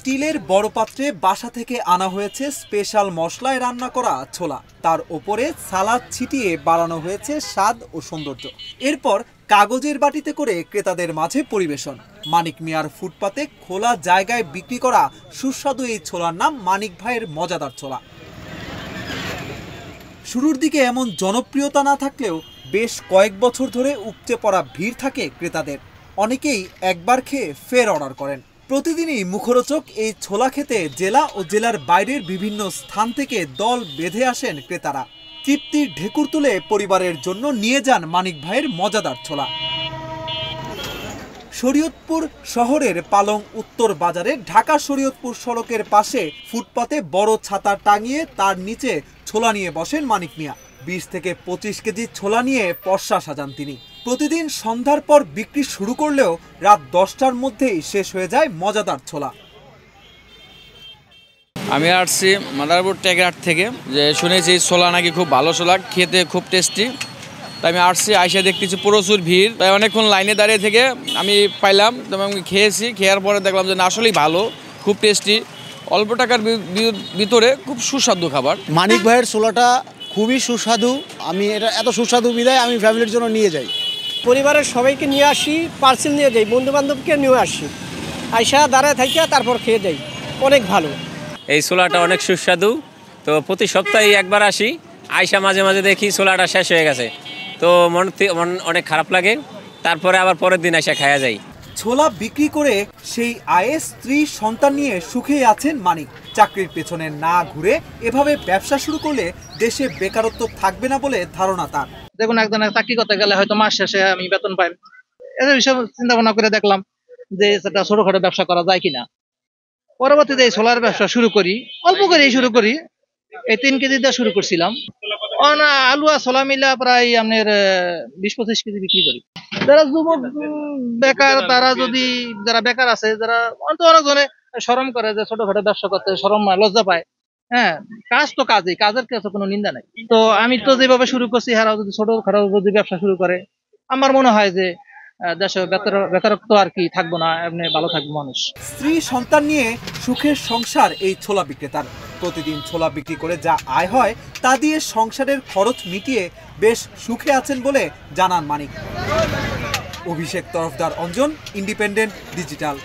স্টিলের বড় পাত্রে বাসা থেকে আনা হয়েছে স্পেশাল মশলায় রান্না করা ছোলা। তার উপরে সালাদ ছিটিয়ে বাড়ানো হয়েছে স্বাদ ও সৌন্দর্য। এরপর কাগজের বাটিতে করে ক্রেতাদের মাঝে পরিবেশন। মানিক মিয়ার ফুটপাতে খোলা জায়গায় বিক্রি করা সুস্বাদু এই ছোলার নাম মানিক ভাইয়ের মজাদার ছোলা। শুরুর দিকে এমন জনপ্রিয়তা না থাকলেও বেশ কয়েক বছর ধরে উপচে পড়া ভিড় থাকে ক্রেতাদের। অনেকেই একবার খেয়ে ফের অর্ডার করেন। প্রতিদিনই মুখরোচক এই ছোলা খেতে জেলা ও জেলার বাইরের বিভিন্ন স্থান থেকে দল বেঁধে আসেন ক্রেতারা। তৃপ্তির ঢেকুর তুলে পরিবারের জন্য নিয়ে যান মানিক ভাইয়ের মজাদার ছোলা। শরীয়তপুর শহরের পালং উত্তর বাজারে ঢাকা শরীয়তপুর সড়কের পাশে ফুটপাতে বড় ছাতা টাঙিয়ে তার নিচে ছোলা নিয়ে বসেন মানিক মিয়া। 20 থেকে 25 কেজি ছোলা নিয়ে পসরা সাজান তিনি। প্রতিদিন সন্ধ্যার পর বিক্রি শুরু করলেও রাত 10টার মধ্যেই শেষ হয়ে যায় মজাদার ছোলা। আমি আসছি মাদারপুর টেকরাট থেকে, যে শুনেছি ছোলা নাকি খুব ভালো ছোলা, খেতে খুব টেস্টি। তাই আমি আসছি, আইসা দেখতেছি প্রচুর ভিড়। তাই অনেকক্ষণ লাইনে দাঁড়িয়ে থেকে আমি পাইলাম, তবে আমি খেয়েছি। খেয়ার পরে দেখলাম যে না, আসলেই ভালো, খুব টেস্টি, অল্প টাকার ভিতরে খুব সুস্বাদু খাবার। মানিক ভাইয়ের ছোলাটা খুবই সুস্বাদু। আমি এটা এত সুস্বাদু বিধায় আমি ফ্যামিলির জন্য নিয়ে যাই। পরিবারের সবাইকে নিয়ে আসি, পার্সেল নিয়ে যাই, বন্ধু বান্ধবকে নিয়ে আসি, আইসা দাঁড়ায় থাকি, তারপর খেয়ে যাই। অনেক ভালো এই ছোলাটা, অনেক সুস্বাদু। তো প্রতি সপ্তাহে একবার আসি, আইসা মাঝে মাঝে দেখি ছোলাটা শেষ হয়ে গেছে, তো মন অনেক খারাপ লাগে। তারপরে আবার পরের দিন এসে খাওয়া যায়। ছোলা বিক্রি করে সেই আয়ে স্ত্রী সন্তান নিয়ে সুখেই আছেন মানিক। চাকরির পেছনে না ঘুরে এভাবে ব্যবসা শুরু করলে দেশে বেকারত্ব থাকবে না বলে ধারণা তার। দেখুন, একজনের চাকরি করতে গেলে হয়তো মাস শেষে আমি বেতন পাই। এদের বিষয়ে চিন্তা ভাবনা করে দেখলাম যে একটা ছোটখাটো ব্যবসা করা যায় কিনা। পরবর্তীতে এই ছোলার ব্যবসা শুরু করি, অল্প করেই শুরু করি। এই 3 কেজি দিয়ে শুরু করছিলাম। আলু আর ছোলা মিলা প্রায় আপনার 20-25 কেজি বিক্রি করি। যারা যুবক বেকার, তারা যারা বেকার আছে, যারা অনেকজনে শরম করে যে ছোটখাটো ব্যবসা করতে, শরম লজ্জা পায়। হ্যাঁ, কাজ তো কাজই, কাজের কাছে কোনো নিন্দা নাই। তো আমি তো যেভাবে শুরু করছি, এরাও যদি ছোটখাটো যদি ব্যবসা শুরু করে, আমার মনে হয় যে দেশে বেকারত্ব আর কি থাকবো না, এমনি ভালো থাকবো মানুষ। স্ত্রী সন্তান নিয়ে সুখের সংসার এই ছোলা বিক্রেতার। প্রতিদিন ছোলা বিক্রি করে যা আয় হয় তা দিয়ে সংসারের খরচ মিটিয়ে বেশ সুখে আছেন বলে জানান মানিক। অভিষেক তরফদার, অঞ্জন, ইন্ডিপেন্ডেন্ট ডিজিটাল।